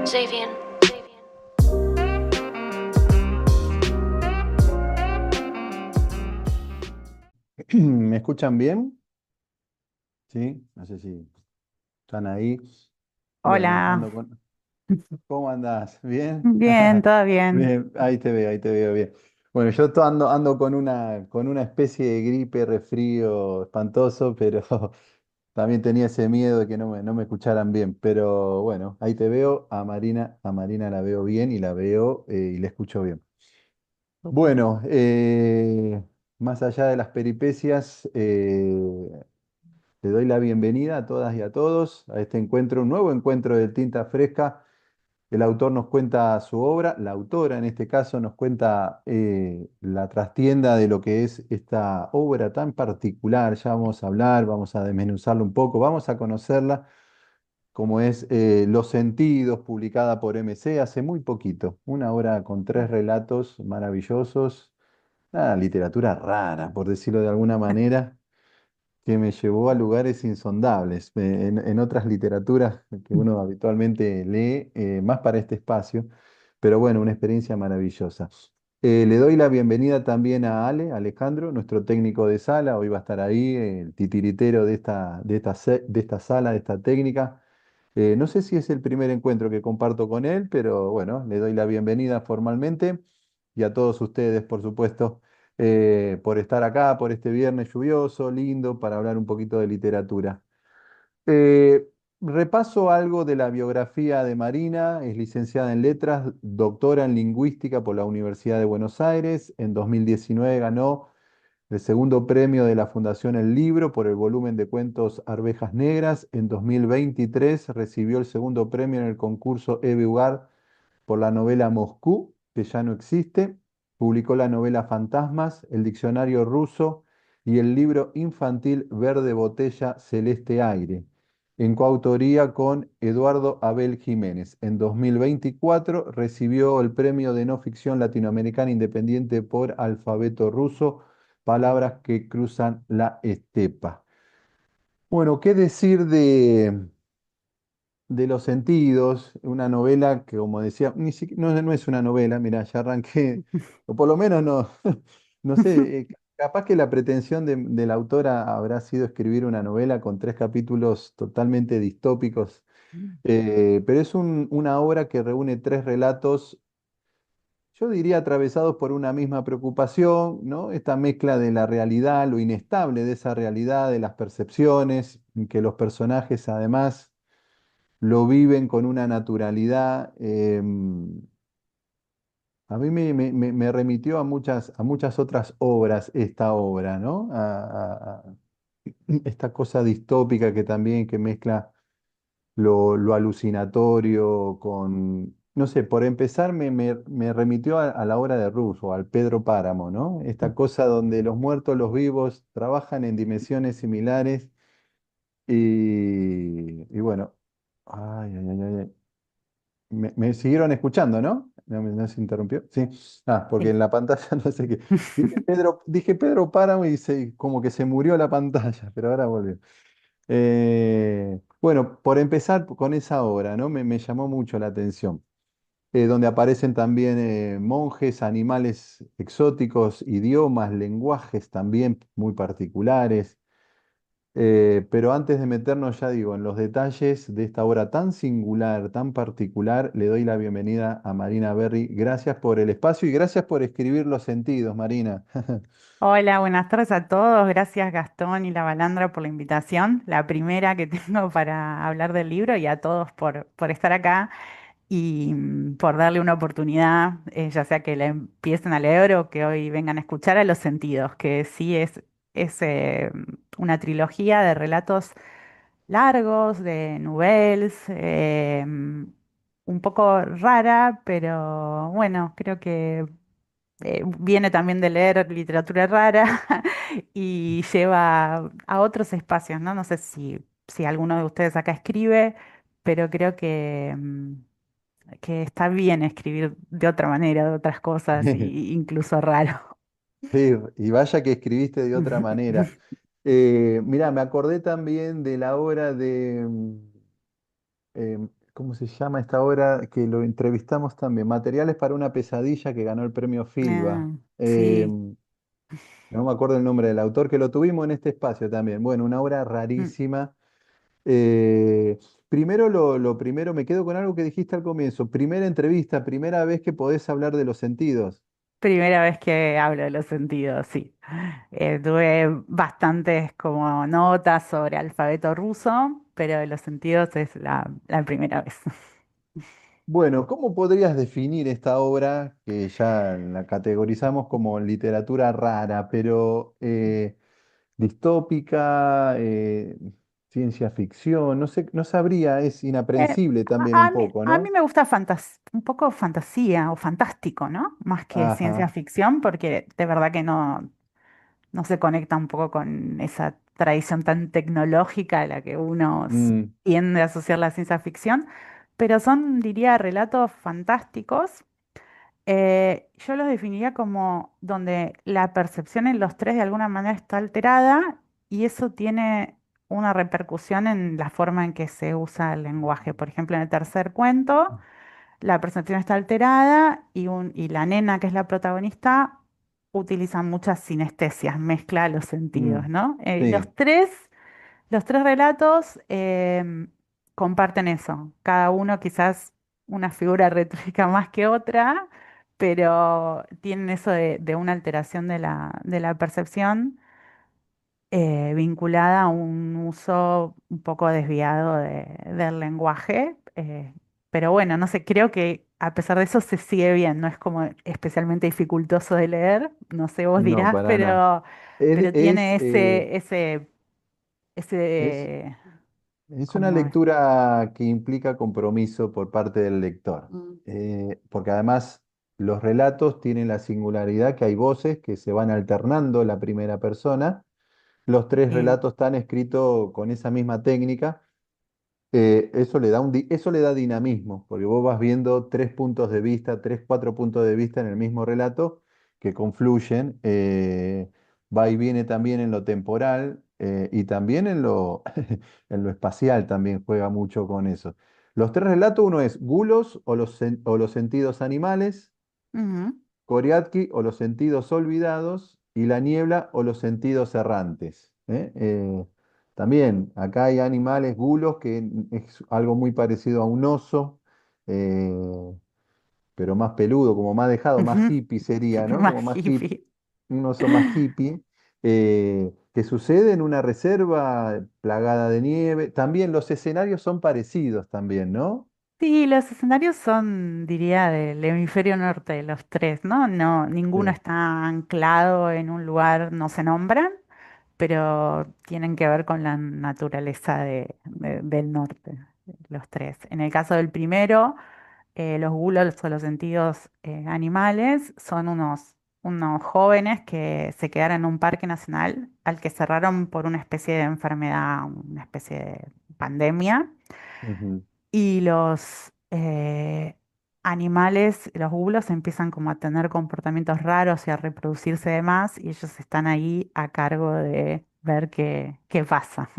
Xavier. ¿Me escuchan bien? Sí, no sé si están ahí. Bueno, Hola, ando con... ¿Cómo andás? ¿Bien? bien, todo bien. Bien, ahí te veo bien. Bueno, ando con una especie de gripe, resfrío espantoso, pero también tenía ese miedo de que no me escucharan bien. Pero bueno, ahí te veo, a Marina la veo bien y la veo y la escucho bien. Súper. Bueno, más allá de las peripecias, le doy la bienvenida a todas y a todos a este encuentro, un nuevo encuentro de Tinta Fresca. El autor nos cuenta su obra, la autora en este caso nos cuenta la trastienda de lo que es esta obra tan particular. Ya vamos a hablar, vamos a desmenuzarla un poco, vamos a conocerla, como es Los Sentidos, publicada por MC hace muy poquito. Una obra con tres relatos maravillosos, una literatura rara, por decirlo de alguna manera que me llevó a lugares insondables, en otras literaturas que uno habitualmente lee, más para este espacio, pero bueno, una experiencia maravillosa. Le doy la bienvenida también a Alejandro, nuestro técnico de sala, hoy va a estar ahí, el titiritero de esta sala, de esta técnica. No sé si es el primer encuentro que comparto con él, pero bueno, le doy la bienvenida formalmente y a todos ustedes, por supuesto, por estar acá, por este viernes lluvioso, lindo, para hablar un poquito de literatura. Eh, Repaso algo de la biografía de Marina. Es licenciada en Letras, doctora en Lingüística por la Universidad de Buenos Aires. En 2019 ganó el segundo premio de la Fundación El Libro por el volumen de cuentos Arvejas Negras. En 2023 recibió el segundo premio en el concurso Eve Ugar por la novela Moscú, que ya no existe. Publicó la novela Fantasmas, el diccionario ruso y el libro infantil Verde Botella, Celeste Aire, en coautoría con Eduardo Abel Jiménez. En 2024 recibió el premio de no ficción latinoamericana independiente por Alfabeto Ruso, Palabras que cruzan la estepa. Bueno, ¿qué decir de Los Sentidos? Una novela que, como decía, no es una novela, mira, ya arranqué, o por lo menos no, no sé, capaz que la pretensión de la autora habrá sido escribir una novela con tres capítulos totalmente distópicos, pero es una obra que reúne tres relatos, yo diría atravesados por una misma preocupación, ¿no? Esta mezcla de la realidad, lo inestable de esa realidad, de las percepciones, que los personajes además lo viven con una naturalidad. A mí me remitió a muchas otras obras esta obra, ¿no? A esta cosa distópica que también que mezcla lo alucinatorio con, no sé, por empezar me remitió a la obra de Rousseau, al Pedro Páramo, ¿no? Esta cosa donde los muertos, los vivos trabajan en dimensiones similares y bueno, ay. Me siguieron escuchando, ¿no? No se interrumpió. Sí. Ah, porque Sí. en la pantalla no sé qué. Dije Pedro Páramo y como que se murió la pantalla, pero ahora volvió. Bueno, por empezar con esa obra, ¿no? Me llamó mucho la atención. Donde aparecen también monjes, animales exóticos, idiomas, lenguajes también muy particulares. Pero antes de meternos, ya digo, en los detalles de esta obra tan singular, tan particular, le doy la bienvenida a Marina Berry. Gracias por el espacio y gracias por escribir Los Sentidos, Marina. Hola, buenas tardes a todos. Gracias Gastón y La Balandra por la invitación, la primera que tengo para hablar del libro y a todos por estar acá y por darle una oportunidad, ya sea que la empiecen a leer o que hoy vengan a escuchar a Los Sentidos, que sí es una trilogía de relatos largos, de nouvelles, un poco rara, pero bueno, creo que viene también de leer literatura rara y lleva a otros espacios, ¿no? No sé si alguno de ustedes acá escribe, pero creo que está bien escribir de otra manera, de otras cosas, y incluso raro. Sí, y vaya que escribiste de otra manera. Mirá, me acordé también de la obra de ¿cómo se llama esta obra que lo entrevistamos también? Materiales para una pesadilla que ganó el premio Filba. Sí. No me acuerdo el nombre del autor, que lo tuvimos en este espacio también. Bueno, una obra Mm. rarísima. Eh, Primero, lo primero, me quedo con algo que dijiste al comienzo. Primera entrevista, primera vez que podés hablar de los sentidos. Primera vez que hablo de los sentidos, sí. Tuve bastantes como notas sobre alfabeto ruso, pero de los sentidos es la primera vez. Bueno, ¿cómo podrías definir esta obra que ya la categorizamos como literatura rara, pero distópica, ciencia ficción? No sé, no sabría, es Eh, inaprensible también a un mí, poco, a mí ¿no? me gusta un poco fantasía o fantástico, ¿no? Más que ciencia Ajá. ficción, porque de verdad que no se conecta un poco con esa tradición tan tecnológica a la que uno Mm, tiende a asociar la ciencia ficción, pero son, diría, relatos fantásticos. Yo los definiría como donde la percepción en los tres de alguna manera está alterada y eso tiene una repercusión en la forma en que se usa el lenguaje. Por ejemplo, en el tercer cuento, la percepción está alterada y la nena, que es la protagonista, utiliza muchas sinestesias, mezcla los sentidos, mm, ¿no? sí, Los tres relatos comparten eso, cada uno quizás una figura retórica más que otra, pero tienen eso de una alteración de la percepción vinculada a un uso un poco desviado del lenguaje. Pero bueno, no sé, creo que a pesar de eso se sigue bien, no es como especialmente dificultoso de leer, no sé, vos no, dirás, para nada. Es, pero tiene es, eh, es, ese, es una como es. lectura que implica compromiso por parte del lector, porque además los relatos tienen la singularidad que hay voces que se van alternando en la primera persona. Los tres Sí. relatos están escritos con esa misma técnica. Eso le da eso le da dinamismo, porque vos vas viendo tres puntos de vista, tres, cuatro puntos de vista en el mismo relato que confluyen. Va y viene también en lo temporal y también en en lo espacial también juega mucho con eso. Los tres relatos, uno es Gulos o los sentidos animales, Ujú. Coriatki o los sentidos olvidados y la niebla o los sentidos errantes. También acá hay animales, gulos, que es algo muy parecido a un oso, eh, pero más peludo, como más dejado, más Ujú. hippie sería, ¿no? Más Como más hippie, hippie. un oso más hippie, que sucede en una reserva plagada de nieve. También los escenarios son parecidos también, ¿no? Sí, los escenarios son, diría, del hemisferio norte de los tres, ¿no? No, ninguno Sí. está anclado en un lugar, no se nombran, pero tienen que ver con la naturaleza del norte, los tres. En el caso del primero, los gulos o los sentidos animales son unos jóvenes que se quedaron en un parque nacional al que cerraron por una especie de enfermedad, una especie de pandemia. Ujú. Y los animales, los búhos, empiezan como a tener comportamientos raros y a reproducirse de más, y ellos están ahí a cargo de ver qué pasa.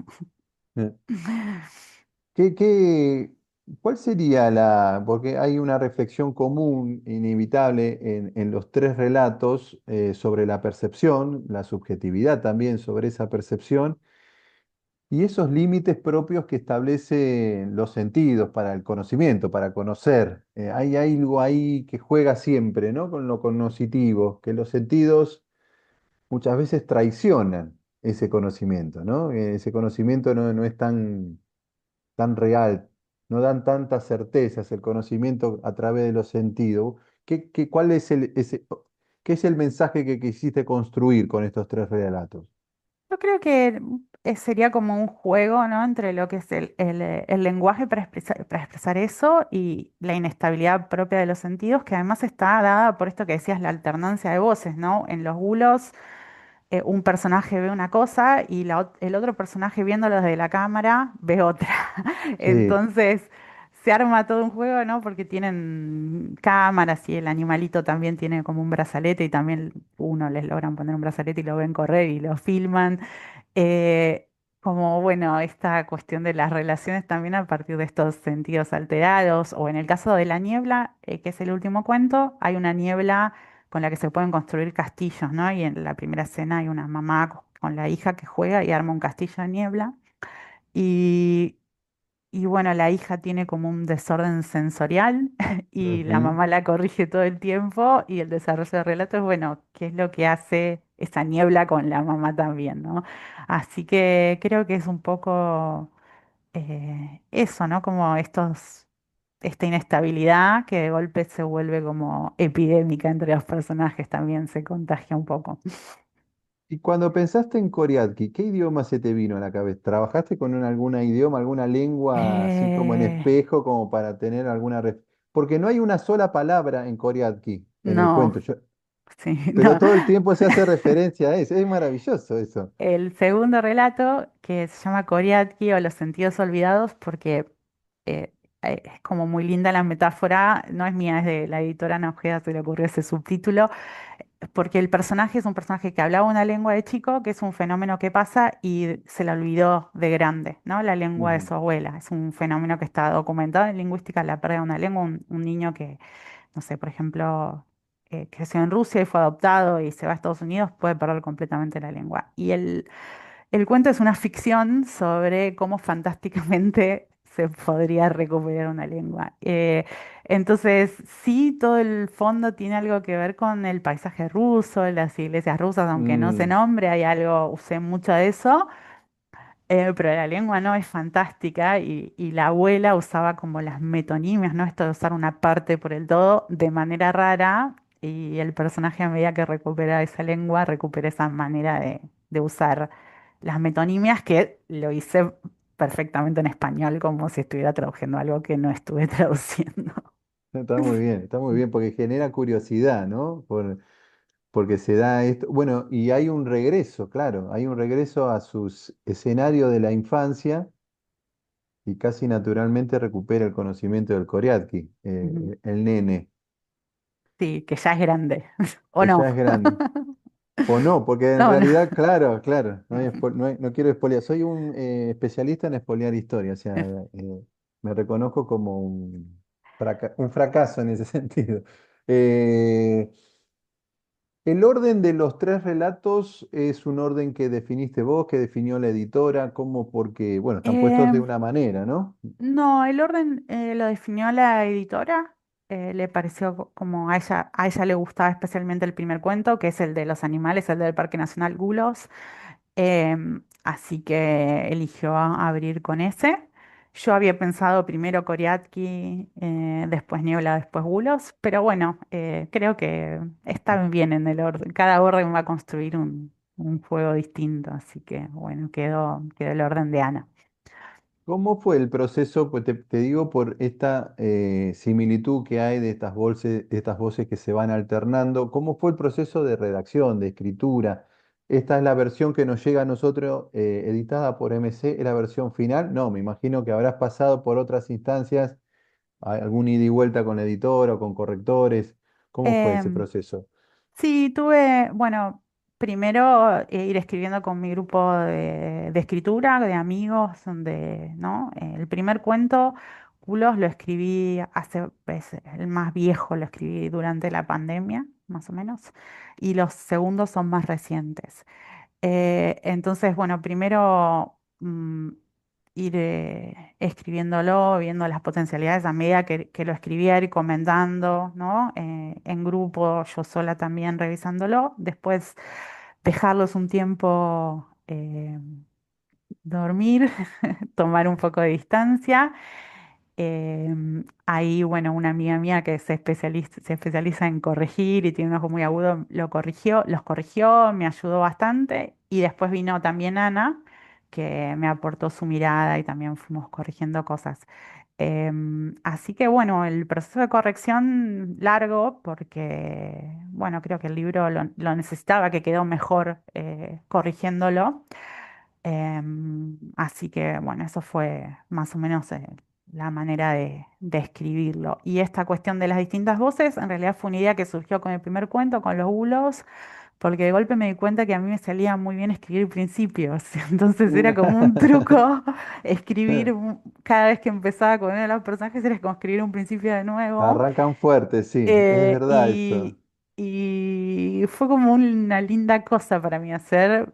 ¿Qué, cuál sería porque hay una reflexión común, inevitable, en los tres relatos sobre la percepción, la subjetividad también sobre esa percepción y esos límites propios que establecen los sentidos para el conocimiento, para conocer? Hay algo ahí que juega siempre, ¿no? Con lo cognitivo, que los sentidos muchas veces traicionan ese conocimiento, ¿no? Ese conocimiento no es tan real, no dan tantas certezas el conocimiento a través de los sentidos. Cuál es qué es el mensaje que quisiste construir con estos tres relatos? Yo creo que sería como un juego, ¿no? Entre lo que es el lenguaje para expresar eso y la inestabilidad propia de los sentidos, que además está dada por esto que decías, la alternancia de voces, ¿no? En los bulos un personaje ve una cosa y el otro personaje viéndolo desde la cámara ve otra. Sí. Entonces se arma todo un juego, ¿no? Porque tienen cámaras y el animalito también tiene como un brazalete y también uno les logran poner un brazalete y lo ven correr y lo filman. Eh, como, bueno, esta cuestión de las relaciones también a partir de estos sentidos alterados, o en el caso de la niebla, que es el último cuento, hay una niebla con la que se pueden construir castillos, ¿no? Y en la primera escena hay una mamá con la hija que juega y arma un castillo de niebla. Y Y bueno, la hija tiene como un desorden sensorial y la Ujú. mamá la corrige todo el tiempo y el desarrollo de relato es, bueno, qué es lo que hace esa niebla con la mamá también, ¿no? Así que creo que es un poco eso, ¿no? Como esta inestabilidad que de golpe se vuelve como epidémica entre los personajes, también se contagia un poco. Y cuando pensaste en Coriadki, ¿qué idioma se te vino a la cabeza? ¿Trabajaste con algún idioma, alguna lengua así como en Eh, espejo, como para tener alguna... Porque no hay una sola palabra en Coriadki, en el no, cuento, sí, pero no. todo el tiempo se hace referencia a eso. Es maravilloso eso. El segundo relato, que se llama Koriadki o Los sentidos olvidados, porque eh, es como muy linda la metáfora, no es mía, es de la editora Naujeda, se le ocurrió ese subtítulo, porque el personaje es un personaje que hablaba una lengua de chico, que es un fenómeno que pasa y se la olvidó de grande, ¿no? La lengua de Ujú. su abuela. Es un fenómeno que está documentado en lingüística, la pérdida de una lengua, un niño que no sé, por ejemplo, creció en Rusia y fue adoptado y se va a Estados Unidos, puede perder completamente la lengua. Y el cuento es una ficción sobre cómo fantásticamente se podría recuperar una lengua. Entonces, sí, todo el fondo tiene algo que ver con el paisaje ruso, las iglesias rusas, aunque no se Mm, nombre, hay algo, usé mucho de eso. Pero la lengua no es fantástica y la abuela usaba como las metonimias, ¿no? Esto de usar una parte por el todo de manera rara y el personaje a medida que recupera esa lengua, recupera esa manera de usar las metonimias que lo hice perfectamente en español como si estuviera traduciendo algo que no estuve traduciendo. está muy bien, porque genera curiosidad, ¿no? Porque se da esto. Bueno, y hay un regreso, claro, hay un regreso a sus escenarios de la infancia y casi naturalmente recupera el conocimiento del Coriadki, Ujú. el nene, Sí, que ya es grande. ¿O que ya es no? grande. O no, porque en No, no. realidad, claro, claro, no quiero espolear. Soy un especialista en espolear historia, o sea, me reconozco como un fracaso en ese sentido. Eh, el orden de los tres relatos es un orden que definiste vos, que definió la editora, como porque, bueno, están puestos de Em, una manera, ¿no? No, el orden lo definió la editora. Le pareció como a ella le gustaba especialmente el primer cuento, que es el de los animales, el del Parque Nacional Gulos. Así que eligió abrir con ese. Yo había pensado primero Koriatki, después Niebla, después Gulos, pero bueno, creo que está bien en el orden. Cada orden va a construir un juego distinto, así que bueno, quedó el orden de Ana. ¿Cómo fue el proceso? Pues te digo por esta similitud que hay de estas voces que se van alternando. ¿Cómo fue el proceso de redacción, de escritura? ¿Esta es la versión que nos llega a nosotros editada por MC? ¿Es la versión final? No, me imagino que habrás pasado por otras instancias, algún ida y vuelta con la editora o con correctores. ¿Cómo fue ese Em, proceso? Sí, tuve, bueno, primero ir escribiendo con mi grupo de escritura, de amigos, donde, ¿no? El primer cuento, Culos, lo escribí hace, pues, el más viejo lo escribí durante la pandemia, más o menos, y los segundos son más recientes. Entonces, bueno, primero ir escribiéndolo, viendo las potencialidades a medida que lo escribía, ir comentando, ¿no? En grupo, yo sola también revisándolo. Después dejarlos un tiempo dormir, tomar un poco de distancia. Ahí, bueno, una amiga mía que se especializa en corregir y tiene un ojo muy agudo, los corrigió, me ayudó bastante. Y después vino también Ana, que me aportó su mirada y también fuimos corrigiendo cosas. Así que bueno, el proceso de corrección largo, porque bueno, creo que el libro lo necesitaba, que quedó mejor corrigiéndolo. Así que bueno, eso fue más o menos la manera de escribirlo. Y esta cuestión de las distintas voces, en realidad fue una idea que surgió con el primer cuento, con los bulos, porque de golpe me di cuenta que a mí me salía muy bien escribir principios, entonces era como un truco escribir cada vez que empezaba con uno de los personajes, era como escribir un principio de nuevo. Arrancan fuerte, sí, es eh, verdad eso. y, y fue como una linda cosa para mí hacer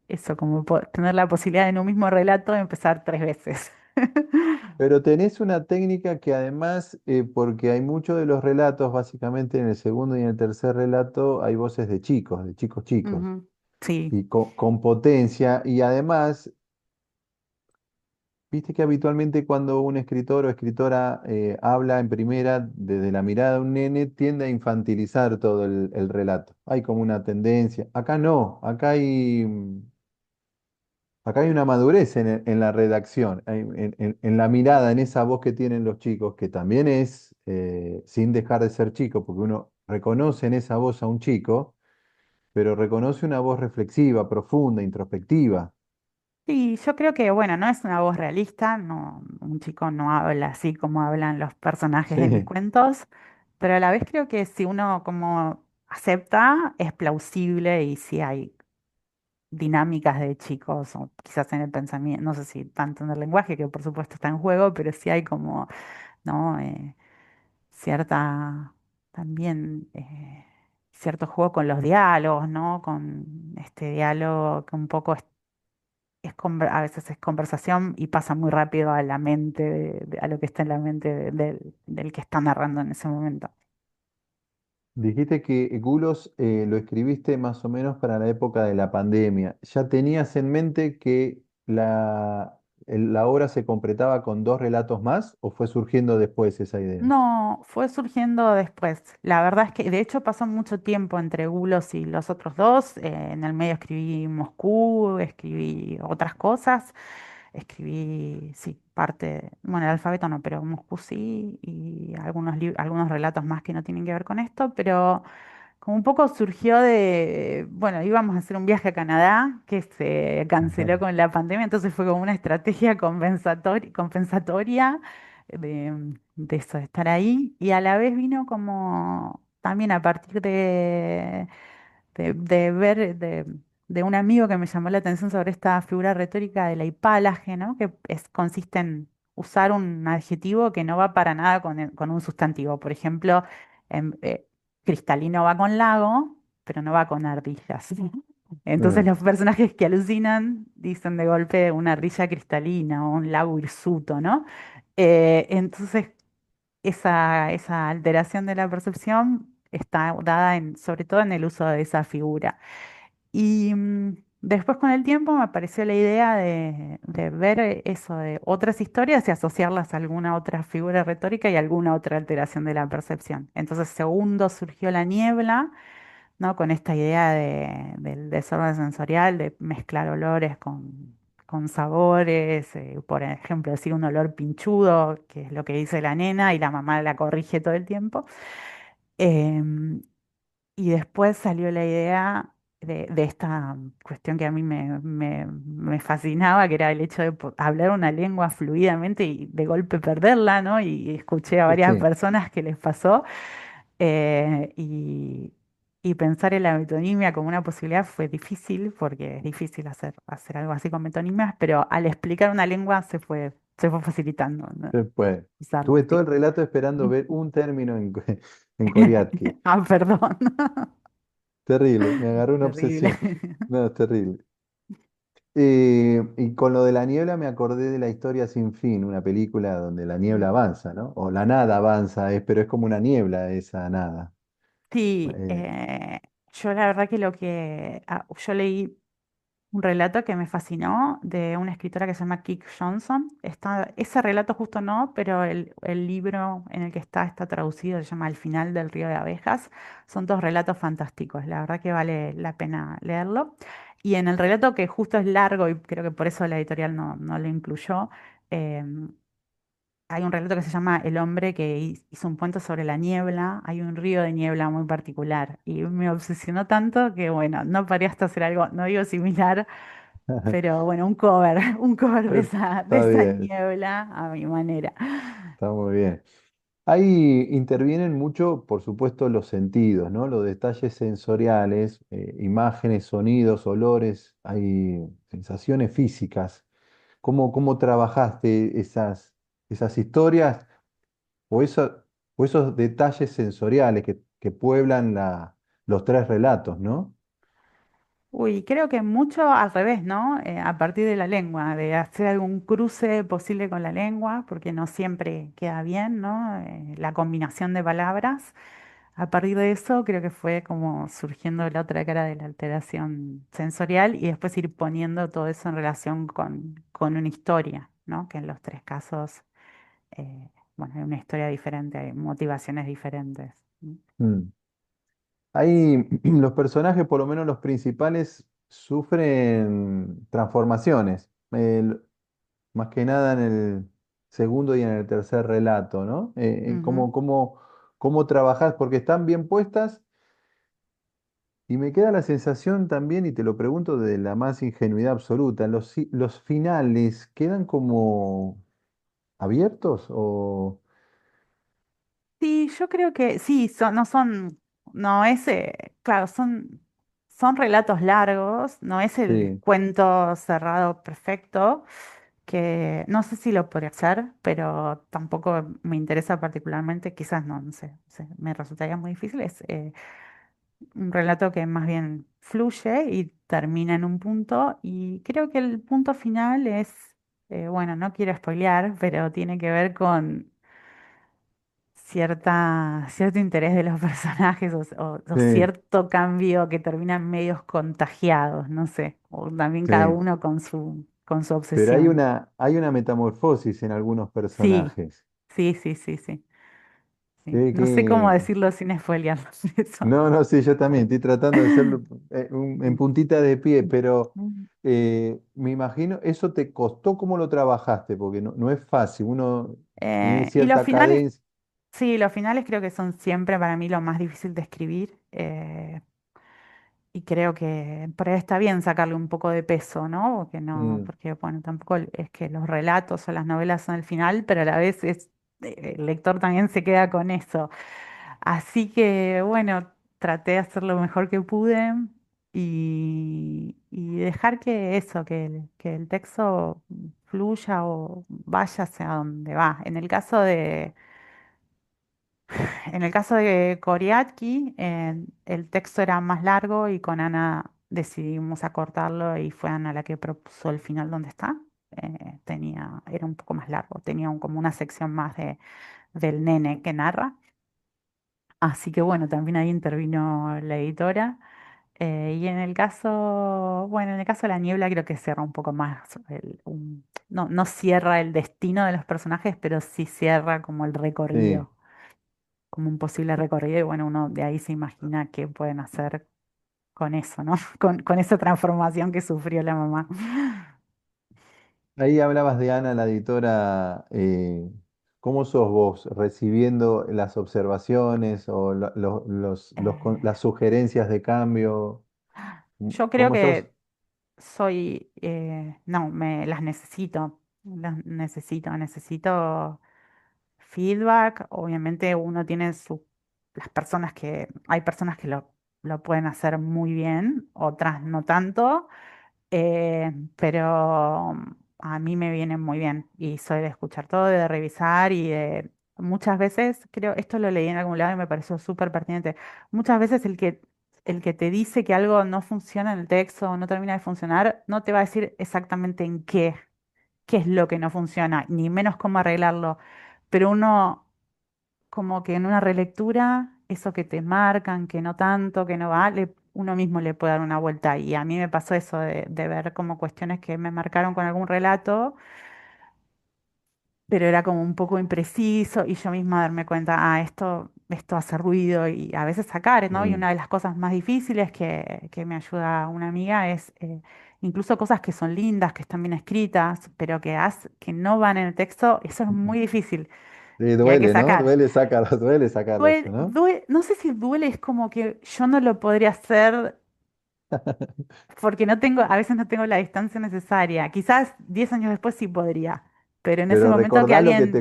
eso, como tener la posibilidad en un mismo relato de empezar 3 veces. Pero tenés una técnica que además, porque hay muchos de los relatos, básicamente en el segundo y en el tercer relato, hay voces de chicos chicos, Ujú. Sí, y con potencia, y además, viste que habitualmente cuando un escritor o escritora habla en primera desde la mirada de un nene, tiende a infantilizar todo el relato. Hay como una tendencia. Acá no, acá hay una madurez en la redacción, en la mirada, en esa voz que tienen los chicos, que también es, sin dejar de ser chico, porque uno reconoce en esa voz a un chico, pero reconoce una voz reflexiva, profunda, introspectiva. sí, yo creo que, bueno, no es una voz realista, no, un chico no habla así como hablan los personajes de mis Sí, cuentos, pero a la vez creo que si uno como acepta, es plausible y si hay dinámicas de chicos, o quizás en el pensamiento, no sé si tanto en el lenguaje, que por supuesto está en juego, pero sí hay como, ¿no? Cierta, también, cierto juego con los diálogos, ¿no? Con este diálogo que un poco a veces es conversación y pasa muy rápido a la mente, a lo que está en la mente del que está narrando en ese momento. dijiste que Gulos lo escribiste más o menos para la época de la pandemia. ¿Ya tenías en mente que la obra se completaba con dos relatos más o fue surgiendo después esa idea? No, fue surgiendo después. La verdad es que de hecho pasó mucho tiempo entre Gulos y los otros dos. En el medio escribí Moscú, escribí otras cosas, escribí, sí, parte, bueno, el alfabeto no, pero Moscú sí, y algunos relatos más que no tienen que ver con esto, pero como un poco surgió de, bueno, íbamos a hacer un viaje a Canadá que se canceló con la pandemia, entonces fue como una estrategia compensatoria de eso, de estar ahí, y a la vez vino como también a partir de ver de un amigo que me llamó la atención sobre esta figura retórica de la hipálaje, ¿no? Que consiste en usar un adjetivo que no va para nada con un sustantivo. Por ejemplo, em, eh, cristalino va con lago, pero no va con ardillas. Entonces Eh, los personajes que alucinan dicen de golpe una ardilla cristalina o un lago hirsuto, ¿no? Entonces esa alteración de la percepción está dada sobre todo en el uso de esa figura. Y después con el tiempo me apareció la idea de ver eso de otras historias y asociarlas a alguna otra figura retórica y alguna otra alteración de la percepción. Entonces, segundo surgió la niebla, ¿no? Con esta idea del desorden sensorial, de mezclar olores con sabores, por ejemplo, decir un olor pinchudo, que es lo que dice la nena, y la mamá la corrige todo el tiempo. Em, y después salió la idea de esta cuestión que a mí me fascinaba, que era el hecho de hablar una lengua fluidamente y de golpe perderla, ¿no? Y escuché a varias sí, personas que les pasó. eh, y, y pensar en la metonimia como una posibilidad fue difícil, porque es difícil hacer algo así con metonimias, pero al explicar una lengua se fue facilitando, ¿no? se puede. Usarla, Tuve todo sí. el relato esperando ver un término en coreano. Ah, perdón. Terrible, me agarró una Terrible. obsesión. No, es terrible. Y con lo de la niebla me acordé de La historia sin fin, una película donde la niebla Mm. avanza, ¿no? O la nada avanza, pero es como una niebla esa nada. Sí, Eh, yo la verdad que yo leí un relato que me fascinó de una escritora que se llama Kik Johnson. Ese relato justo no, pero el libro en el que está traducido, se llama El final del río de abejas. Son dos relatos fantásticos, la verdad que vale la pena leerlo. Y en el relato que justo es largo, y creo que por eso la editorial no lo incluyó, em, hay un relato que se llama El hombre que hizo un puente sobre la niebla. Hay un río de niebla muy particular y me obsesionó tanto que, bueno, no paré hasta hacer algo, no digo similar, pero bueno, un cover, un cover de esa, de Está esa bien, niebla a mi manera. está muy bien. Ahí intervienen mucho, por supuesto, los sentidos, ¿no? Los detalles sensoriales, imágenes, sonidos, olores, hay sensaciones físicas. ¿Cómo trabajaste esas historias o, o esos detalles sensoriales que pueblan los tres relatos, ¿no? Uy, creo que mucho al revés, ¿no? A partir de la lengua, de hacer algún cruce posible con la lengua, porque no siempre queda bien, ¿no? La combinación de palabras. A partir de eso, creo que fue como surgiendo la otra cara de la alteración sensorial y después ir poniendo todo eso en relación con una historia, ¿no? Que en los tres casos, bueno, hay una historia diferente, hay motivaciones diferentes. ¿No? Mm. Ahí los personajes, por lo menos los principales, sufren transformaciones. Más que nada en el segundo y en el tercer relato, ¿no? Ujú. Cómo trabajás, porque están bien puestas y me queda la sensación también, y te lo pregunto de la más ingenuidad absoluta, los finales quedan como abiertos o... Sí, yo creo que sí, no son, no es, claro, son relatos largos, no es el Sí, cuento cerrado perfecto, que no sé si lo podría hacer, pero tampoco me interesa particularmente, quizás no, no sé, me resultaría muy difícil, es un relato que más bien fluye y termina en un punto, y creo que el punto final es, bueno, no quiero spoilear, pero tiene que ver con cierto interés de los personajes o sí, cierto cambio que terminan medios contagiados, no sé, o también cada sí. uno con su Pero obsesión. hay una metamorfosis en algunos Sí, personajes. sí, sí, sí, sí, sí. Que, No sé cómo que- decirlo sin spoilear eso. No, no, sí, yo también estoy tratando de hacerlo en Mm. puntita de pie, pero Mm. me imagino, ¿eso te costó cómo lo trabajaste? Porque no es fácil, uno tiene Y los cierta finales, cadencia. sí, los finales creo que son siempre para mí lo más difícil de escribir. Y creo que por ahí está bien sacarle un poco de peso, ¿no? Porque no, Mm, porque bueno, tampoco es que los relatos o las novelas son el final, pero a la vez el lector también se queda con eso. Así que bueno, traté de hacer lo mejor que pude y dejar que eso, que el texto fluya o vaya hacia donde va. En el caso de Coriatki, el texto era más largo y con Ana decidimos acortarlo y fue Ana la que propuso el final donde está. Era un poco más largo, tenía como una sección más del nene que narra. Así que bueno, también ahí intervino la editora. Y en el caso, bueno, en el caso de La Niebla creo que cierra un poco más, no, no cierra el destino de los personajes, pero sí cierra como el sí. recorrido como un posible recorrido y bueno, uno de ahí se imagina qué pueden hacer con eso, ¿no? Con esa transformación que sufrió la mamá. Ahí hablabas de Ana, la editora. ¿Cómo sos vos recibiendo las observaciones o Eh, las sugerencias de cambio? yo creo ¿Cómo sos? que no, me las necesito feedback. Obviamente uno tiene hay personas que lo pueden hacer muy bien, otras no tanto. Pero a mí me viene muy bien y soy de escuchar todo, de revisar y de muchas veces, creo, esto lo leí en algún lado y me pareció súper pertinente. Muchas veces el que te dice que algo no funciona en el texto o no termina de funcionar, no te va a decir exactamente en qué es lo que no funciona, ni menos cómo arreglarlo. Pero uno como que en una relectura, eso que te marcan, que no tanto, que no va, uno mismo le puede dar una vuelta. Y a mí me pasó eso de ver como cuestiones que me marcaron con algún relato, pero era como un poco impreciso y yo misma darme cuenta, esto hace ruido y a veces sacar, ¿no? Y Mm, una de las cosas más difíciles que me ayuda una amiga es incluso cosas que son lindas, que están bien escritas, pero que no van en el texto, eso es muy difícil sí, y hay que duele, ¿no? sacar. Duele sacarlo eso, ¿no? No sé si duele, es como que yo no lo podría hacer porque a veces no tengo la distancia necesaria. Quizás 10 años después sí podría, pero en ese Pero momento que alguien,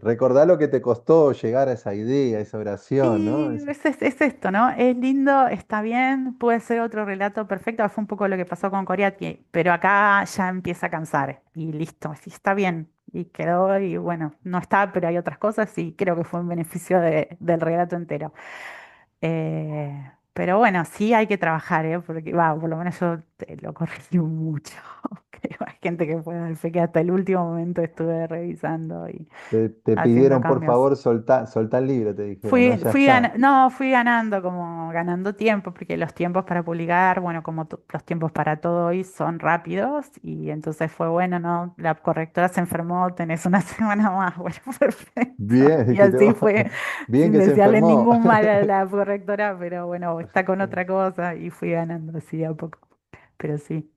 recordá lo que te costó llegar a esa idea, a esa oración, ¿no? sí, es esto, ¿no? Es lindo, está bien, puede ser otro relato perfecto, fue un poco lo que pasó con Coriati, pero acá ya empieza a cansar y listo, sí, está bien, y quedó, y bueno, no está, pero hay otras cosas y creo que fue en beneficio del relato entero. Pero bueno, sí hay que trabajar, ¿eh? Porque va, por lo menos yo lo corregí mucho. Creo hay gente que puede dar fe que hasta el último momento estuve revisando y Te haciendo pidieron, por cambios. favor, soltá el libro, te dijeron, ¿no? Ya está. No, fui ganando, como ganando tiempo, porque los tiempos para publicar, bueno, como los tiempos para todo hoy son rápidos, y entonces fue bueno, ¿no? La correctora se enfermó, tenés una semana más, bueno, perfecto. Bien, Y así fue, bien sin que se desearle enfermó. ningún mal a la correctora, pero bueno, está con otra cosa, y fui ganando así a poco. Pero sí.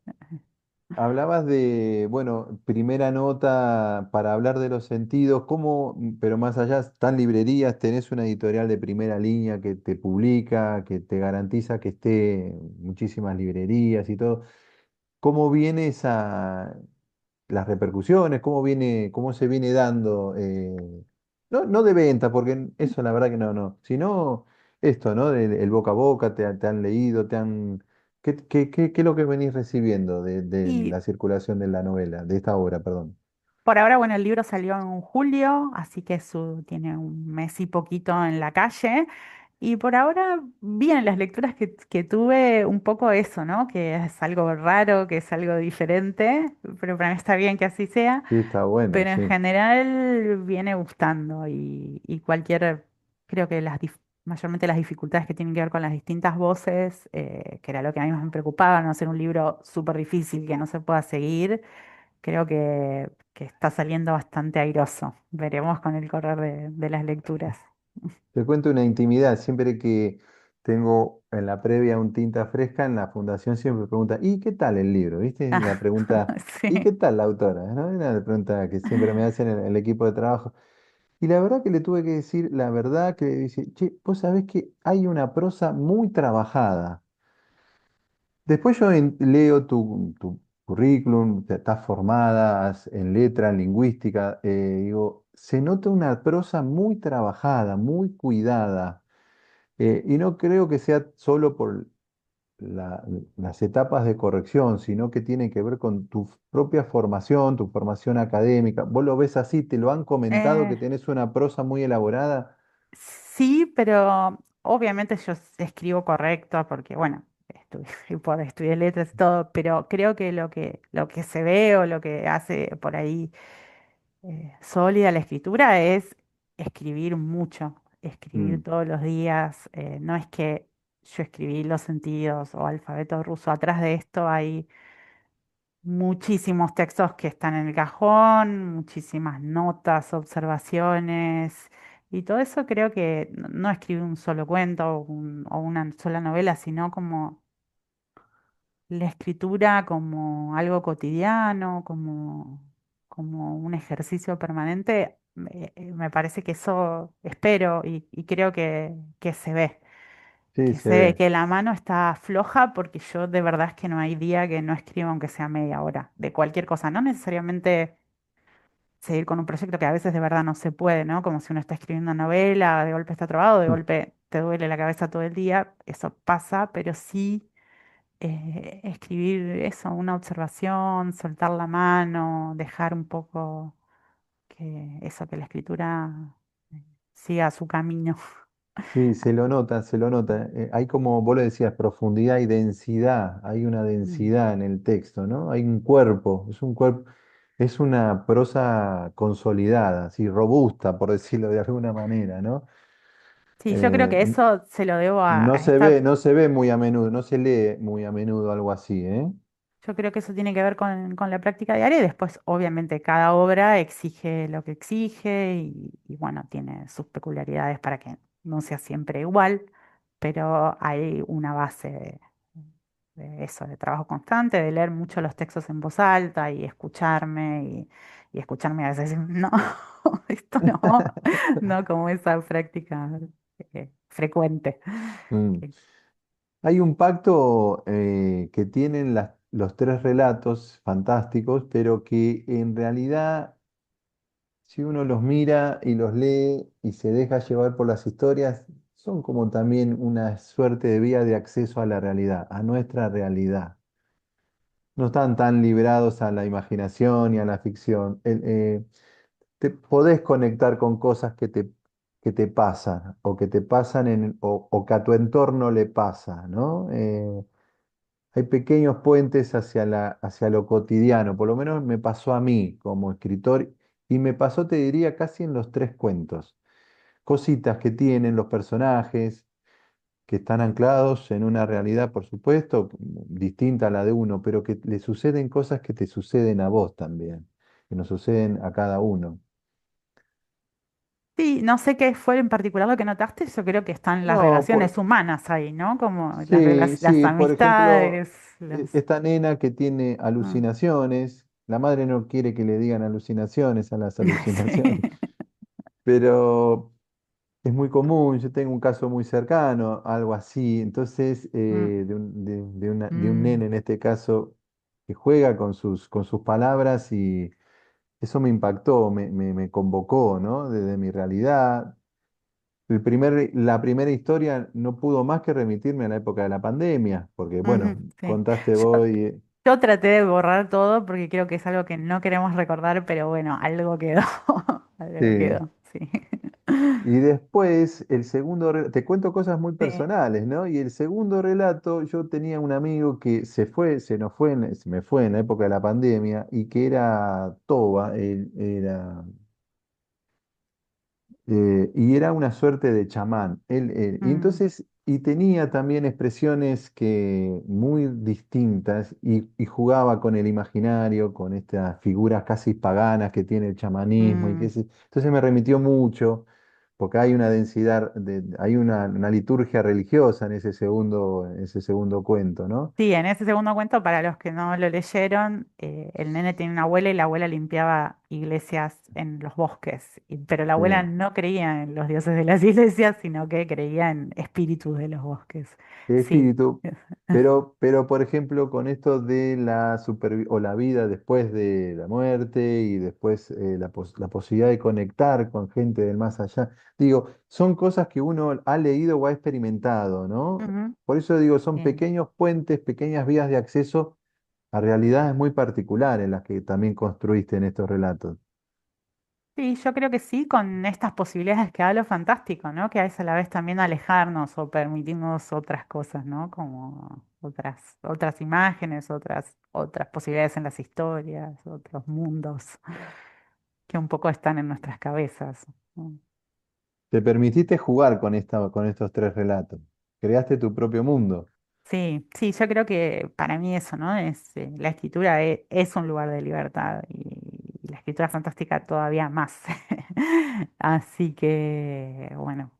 Hablabas de, bueno, primera nota para hablar de los sentidos, ¿cómo, pero más allá, están librerías, tenés una editorial de primera línea que te publica, que te garantiza que esté en muchísimas librerías y todo? ¿Cómo viene las repercusiones? ¿Cómo viene, cómo se viene dando? No de venta, porque eso la verdad que no, sino esto, ¿no? El boca a boca, te han leído, ¿qué es lo que venís recibiendo de Y la circulación de la novela, de esta obra, perdón? por ahora, bueno, el libro salió en julio, así que tiene un mes y poquito en la calle. Y por ahora, bien, las lecturas que tuve, un poco eso, ¿no? Que es algo raro, que es algo diferente, pero para mí está bien que así sea. Sí, está bueno, Pero en sí. general viene gustando y creo que mayormente las dificultades que tienen que ver con las distintas voces, que era lo que a mí más me preocupaba, no hacer un libro súper difícil que no se pueda seguir. Creo que está saliendo bastante airoso. Veremos con el correr de las lecturas. Te cuento una intimidad, siempre que tengo en la previa un tinta fresca, en la fundación siempre pregunta, ¿y qué tal el libro? ¿Viste? La pregunta, ¿y qué Sí. tal la autora? ¿No? Es la pregunta que siempre me hacen en el equipo de trabajo. Y la verdad que le tuve que decir, la verdad que dice, che, vos sabés que hay una prosa muy trabajada. Después yo leo tu currículum, estás formada en letra, en lingüística, digo, se nota una prosa muy trabajada, muy cuidada. Y no creo que sea solo por la- las etapas de corrección, sino que tiene que ver con tu propia formación, tu formación académica. ¿Vos lo ves así? ¿Te lo han comentado que Eh, tenés una prosa muy elaborada? sí, pero obviamente yo escribo correcto porque, bueno, estudié letras y todo, pero creo que lo que se ve o lo que hace por ahí sólida la escritura es escribir mucho, escribir Mm. todos los días. No es que yo escribí los sentidos o alfabeto ruso. Atrás de esto hay muchísimos textos que están en el cajón, muchísimas notas, observaciones. Y todo eso creo que no escribir un solo cuento o una sola novela, sino como la escritura como algo cotidiano, como un ejercicio permanente, me parece que eso espero y creo que se ve, Sí, que se se ve ve. que la mano está floja porque yo de verdad es que no hay día que no escriba aunque sea media hora, de cualquier cosa, no necesariamente seguir con un proyecto que a veces de verdad no se puede, ¿no? Como si uno está escribiendo una novela, de golpe está trabado, de Mm. golpe te duele la cabeza todo el día, eso pasa, pero sí escribir eso, una observación, soltar la mano, dejar un poco que la escritura siga su camino. Sí, se lo nota, se lo nota. Hay como vos lo decías, profundidad y densidad. Hay una Mm. densidad en el texto, ¿no? Hay un cuerpo, es un cuerpo, es una prosa consolidada, así, robusta, por decirlo de alguna manera, ¿no? Sí, yo creo Eh, que eso se lo debo a esta. no se ve muy a menudo, no se lee muy a menudo algo así, ¿eh? Yo creo que eso tiene que ver con la práctica diaria y después, obviamente, cada obra exige lo que exige y, bueno, tiene sus peculiaridades para que no sea siempre igual, pero hay una base de eso, de trabajo constante, de leer mucho los textos en voz alta y escucharme y escucharme a veces decir, no, esto no, no como esa práctica frecuente. Mm. Que- Hay un pacto que tienen los tres relatos fantásticos, pero que en realidad si uno los mira y los lee y se deja llevar por las historias, son como también una suerte de vía de acceso a la realidad, a nuestra realidad. No están tan librados a la imaginación y a la ficción. Te podés conectar con cosas que te pasan o que te pasan o que a tu entorno le pasa, ¿no? Hay pequeños puentes hacia lo cotidiano, por lo menos me pasó a mí como escritor y me pasó, te diría, casi en los tres cuentos. Cositas que tienen los personajes, que están anclados en una realidad, por supuesto, distinta a la de uno, pero que le suceden cosas que te suceden a vos también, que nos suceden a cada uno. Sí, no sé qué fue en particular lo que notaste, yo creo que están las No, relaciones humanas ahí, ¿no? Como sí, las sí, por ejemplo, amistades, las... esta nena que tiene Ah, alucinaciones, la madre no quiere que le digan alucinaciones a las alucinaciones, sí. pero es muy común, yo tengo un caso muy cercano, algo así, entonces Mm, de un mm, nene en este caso que juega con sus palabras y eso me impactó, me convocó, ¿no? Desde mi realidad. La primera historia no pudo más que remitirme a la época de la pandemia, porque bueno, ujú, sí. contaste Yo, vos yo traté de borrar todo porque creo que es algo que no queremos recordar, pero bueno, algo quedó, algo sí. quedó, sí. Y después, te cuento cosas muy Sí. personales, ¿no? Y el segundo relato, yo tenía un amigo que se me fue en la época de la pandemia y que era Toba, él era y era una suerte de chamán. Y Mm, entonces, y tenía también expresiones que muy distintas y jugaba con el imaginario, con estas figuras casi paganas que tiene el chamanismo mm. entonces me remitió mucho, porque hay una densidad, hay una liturgia religiosa en ese segundo cuento, ¿no? Sí, en ese segundo cuento, para los que no lo leyeron, el nene tiene una abuela y la abuela limpiaba iglesias en los bosques, pero la abuela Sí. no creía en los dioses de las iglesias, sino que creía en espíritus de los bosques. De Sí. espíritu, pero por ejemplo, con esto de o la vida después de la muerte y después la posibilidad de conectar con gente del más allá, digo, son cosas que uno ha leído o ha experimentado, ¿no? Ujú, Por eso digo, son sí. pequeños puentes, pequeñas vías de acceso a realidades muy particulares las que también construiste en estos relatos. Sí, yo creo que sí, con estas posibilidades que da lo fantástico, ¿no? Que es a la vez también alejarnos o permitirnos otras cosas, ¿no? Como otras imágenes, otras posibilidades en las historias, otros mundos que un poco están en nuestras cabezas, ¿no? Te permitiste jugar con estos tres relatos, creaste tu propio mundo. Sí, sí, yo creo que para mí eso, ¿no? La escritura es un lugar de libertad y la escritura fantástica todavía más. Así que, bueno,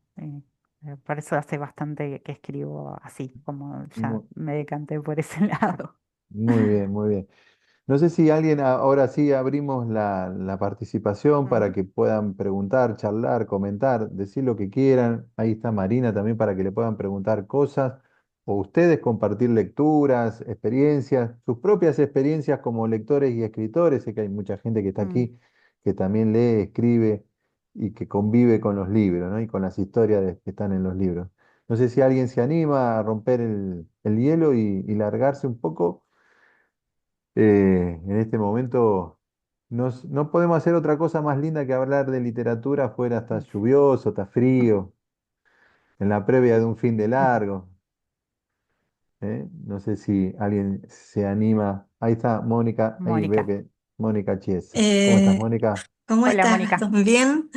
por eso hace bastante que escribo así, como ya Mu- me decanté por ese lado. Muy bien, muy bien. No sé si alguien, ahora sí abrimos la participación para Ujú, que puedan preguntar, charlar, comentar, decir lo que quieran. Ahí está Marina también para que le puedan preguntar cosas o ustedes compartir lecturas, experiencias, sus propias experiencias como lectores y escritores. Sé que hay mucha gente que está mm, aquí que también lee, escribe y que convive con los libros, ¿no? Y con las historias que están en los libros. No sé si alguien se anima a romper el hielo y largarse un poco en este momento no podemos hacer otra cosa más linda que hablar de literatura afuera, está lluvioso, está frío, en la previa de un fin de largo. ¿Eh? No sé si alguien se anima. Ahí está Mónica, ahí veo Mónica. que Mónica Chiesa. ¿Cómo estás, Eh, Mónica? ¿Cómo Hola, estás, Mónica. Gastón? Bien.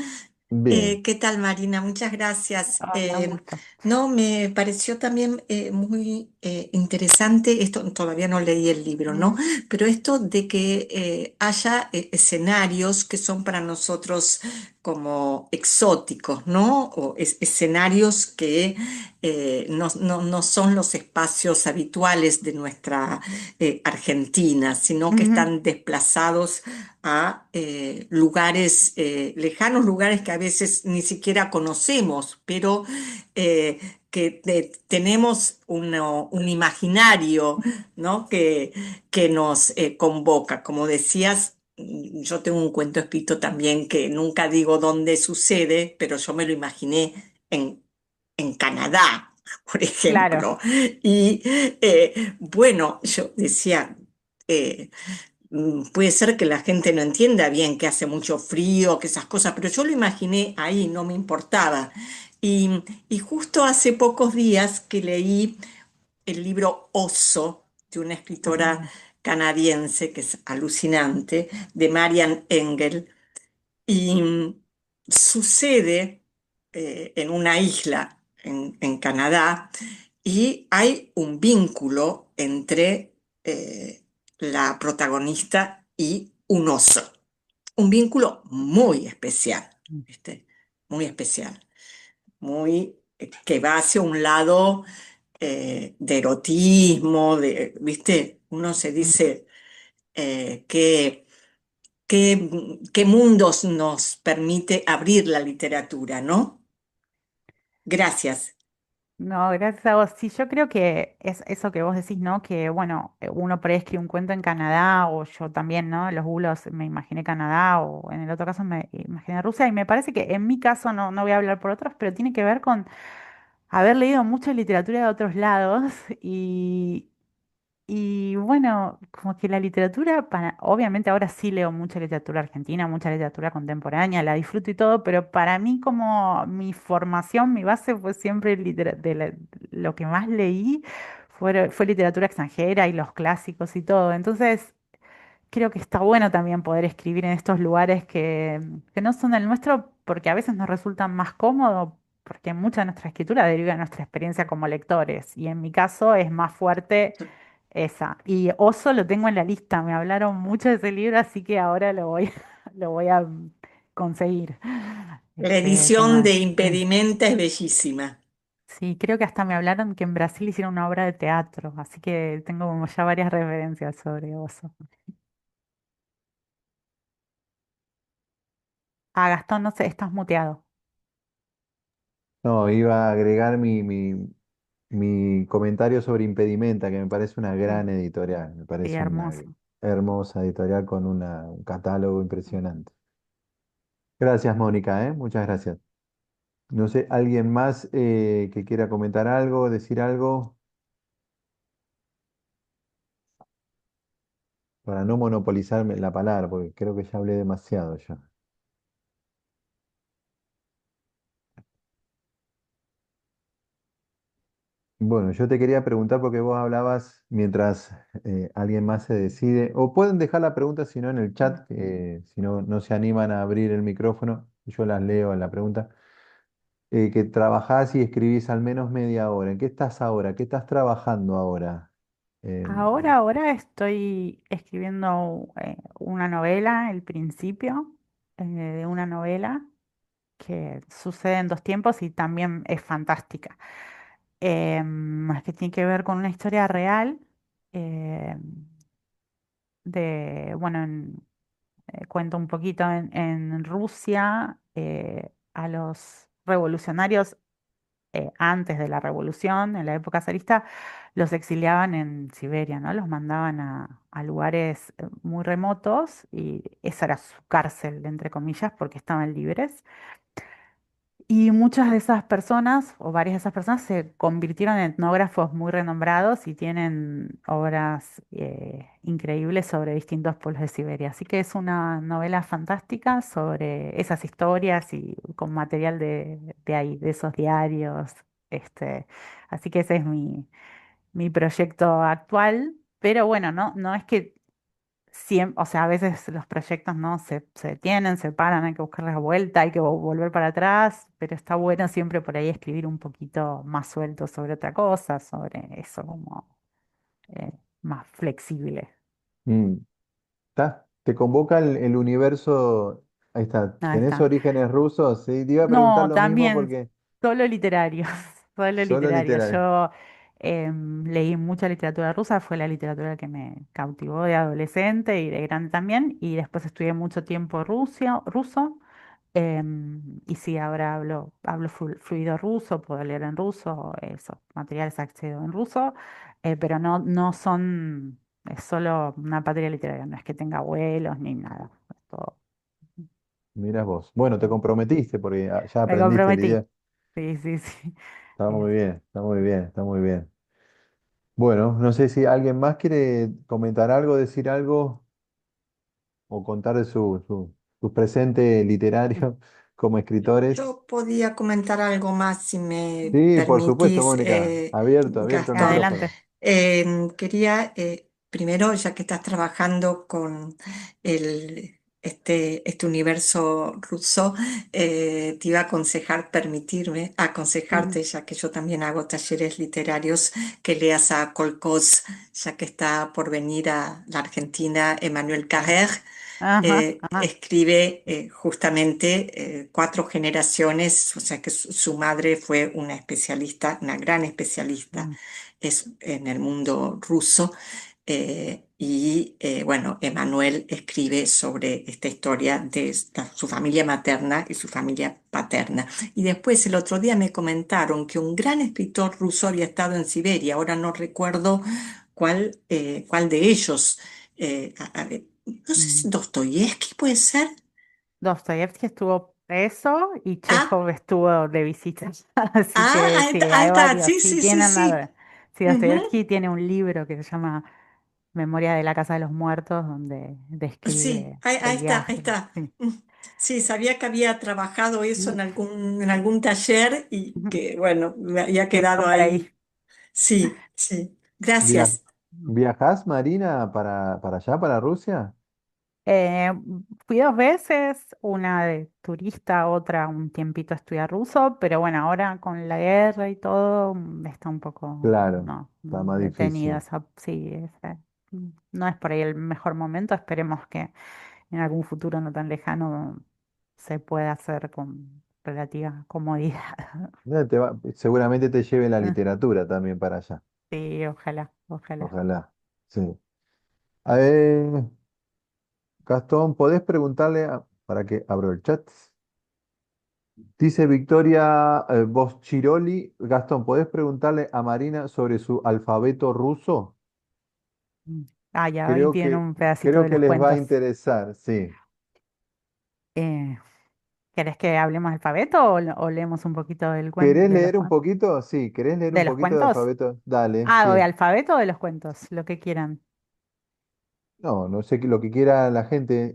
Bien. ¿Qué tal, Marina? Muchas gracias. Hola, un gusto. No, me pareció también muy interesante, esto todavía no leí el libro, ¿no? Ujú, Pero esto de que haya escenarios que son para nosotros como exóticos, ¿no? O escenarios que no son los espacios habituales de nuestra Argentina, sino que ujú, están desplazados a lugares lejanos, lugares que a veces ni siquiera conocemos, pero que tenemos un imaginario, ¿no? que nos convoca. Como decías, yo tengo un cuento escrito también que nunca digo dónde sucede, pero yo me lo imaginé en Canadá, por Claro. ejemplo. Y bueno, yo decía, eh, puede ser que la gente no entienda bien que hace mucho frío, que esas cosas, pero yo lo imaginé ahí, no me importaba. Y justo hace pocos días que leí el libro Oso de una escritora Ah, canadiense que es alucinante, de Marian Engel, y sucede en una isla en Canadá y hay un vínculo entre la protagonista y un oso, un vínculo muy especial, mm, ¿viste? Muy especial, muy que va hacia un lado de erotismo, ¿viste? Uno se mm. dice qué mundos nos permite abrir la literatura, ¿no? Gracias. No, gracias a vos. Sí, yo creo que es eso que vos decís, ¿no? Que bueno, uno por ahí escribe un cuento en Canadá, o yo también, ¿no? Los bulos me imaginé Canadá, o en el otro caso me imaginé Rusia, y me parece que en mi caso, no voy a hablar por otros, pero tiene que ver con haber leído mucha literatura de otros lados y bueno, como que la literatura, obviamente ahora sí leo mucha literatura argentina, mucha literatura contemporánea, la disfruto y todo, pero para mí como mi formación, mi base fue siempre lo que más leí fue literatura extranjera y los clásicos y todo. Entonces, creo que está bueno también poder escribir en estos lugares que no son el nuestro, porque a veces nos resultan más cómodos, porque mucha de nuestra escritura deriva de nuestra experiencia como lectores, y en mi caso es más fuerte esa. Y Oso lo tengo en la lista, me hablaron mucho de ese libro, así que ahora lo voy a conseguir. La Este, que edición me- de sí. Impedimenta es bellísima. Sí, creo que hasta me hablaron que en Brasil hicieron una obra de teatro, así que tengo como ya varias referencias sobre Oso. Ah, Gastón, no sé, estás muteado. No, iba a agregar mi comentario sobre Impedimenta, que me parece una Mm, gran editorial, me sí, parece una hermoso. hermosa editorial con un catálogo impresionante. Gracias, Mónica, ¿eh? Muchas gracias. No sé, ¿alguien más que quiera comentar algo, decir algo, para no monopolizarme la palabra, porque creo que ya hablé demasiado ya? Bueno, yo te quería preguntar porque vos hablabas mientras alguien más se decide, o pueden dejar la pregunta si no en el Mm. chat, si no, no se animan a abrir el micrófono, yo las leo en la pregunta, que trabajás y escribís al menos media hora. ¿En qué estás ahora? ¿Qué estás trabajando ahora? Ahora estoy escribiendo una novela, el principio de una novela que sucede en dos tiempos y también es fantástica. Que tiene que ver con una historia real em, bueno, cuento un poquito en Rusia, a los revolucionarios antes de la revolución, en la época zarista, los exiliaban en Siberia, ¿no? Los mandaban a lugares muy remotos y esa era su cárcel, entre comillas, porque estaban libres. Y muchas de esas personas, o varias de esas personas, se convirtieron en etnógrafos muy renombrados y tienen obras increíbles sobre distintos pueblos de Siberia. Así que es una novela fantástica sobre esas historias y con material de ahí, de esos diarios. Este, así que ese es mi proyecto actual. Pero bueno, no es que o sea, a veces los proyectos no se detienen, se paran, hay que buscar la vuelta, hay que volver para atrás, pero está bueno siempre por ahí escribir un poquito más suelto sobre otra cosa, sobre eso como eh, más flexible. Mm, ¿Te convoca el universo? Ahí está. Ahí ¿Tenés está. orígenes rusos? Sí, te iba a preguntar No, lo mismo también porque solo literarios, solo solo literario. literal. Yo leí mucha literatura rusa, fue la literatura que me cautivó de adolescente y de grande también, y después estudié mucho tiempo ruso. Y sí, ahora hablo fluido ruso, puedo leer en ruso, esos materiales accedo en ruso, pero no son es solo una patria literaria, no es que tenga abuelos ni nada. Es todo. Mirás vos. Bueno, te comprometiste porque ya Me aprendiste el comprometí. idioma. Sí, sí, sí. Está Es- muy bien, está muy bien, está muy bien. Bueno, no sé si alguien más quiere comentar algo, decir algo o contar de su presente literario como escritores. Yo podía comentar algo más si me Sí, por supuesto, permitís, Mónica. Abierto, abierto el Gastón. micrófono. Adelante. Quería, primero, ya que estás trabajando con este universo ruso, te iba a Mm, aconsejarte, ya que yo también hago talleres literarios, que leas a Kolkós, ya que está por venir a la Argentina, Emmanuel sí. Carrère. Ajá, ajá. Escribe justamente cuatro generaciones, o sea que su madre fue una especialista, una gran especialista Mm, en el mundo ruso. Bueno, Emanuel escribe sobre esta historia de su familia materna y su familia paterna. Y después el otro día me comentaron que un gran escritor ruso había estado en Siberia, ahora no recuerdo cuál de ellos. No sé si mm. Dostoyevsky puede ser. Dostoyevsky estuvo preso y Ah, Chekhov estuvo de visita. Así que ahí sí, está, ahí hay está. varios. Sí, Sí, sí, sí, tienen sí. nada. Sí, Ujú. Dostoyevsky tiene un libro que se llama Memoria de la Casa de los Muertos, donde Sí, describe ahí el está, ahí viaje. está. Sí. Mm. Sí, sabía que había trabajado eso Mm, en algún taller y ujú. que, bueno, me había Quedó quedado por ahí. ahí. Sí, sí. Via- Gracias. ¿Viajás, Marina, para allá, para Rusia? Eh, Fui dos veces, una de turista, otra un tiempito a estudiar ruso, pero bueno, ahora con la guerra y todo está un poco, Claro, no, está más detenida. difícil. Sí, no es por ahí el mejor momento, esperemos que en algún futuro no tan lejano se pueda hacer con relativa comodidad. Seguramente te lleve la literatura también para allá. Sí, ojalá, ojalá. Ojalá. Sí. A ver, Gastón, ¿podés preguntarle para que abro el chat? Dice Victoria Boschiroli, Gastón, ¿podés preguntarle a Marina sobre su alfabeto ruso? Mm. Ah, ya ahí Creo tienen que, un pedacito creo de que los les va a cuentos. interesar, sí. Eh, ¿Querés que hablemos alfabeto o leemos un poquito ¿Querés de los leer un cuentos? poquito? Sí, ¿querés leer un ¿De los poquito de cuentos? alfabeto? Dale, Ah, ¿o de sí. alfabeto o de los cuentos? Lo que quieran. No, no sé lo que quiera la gente.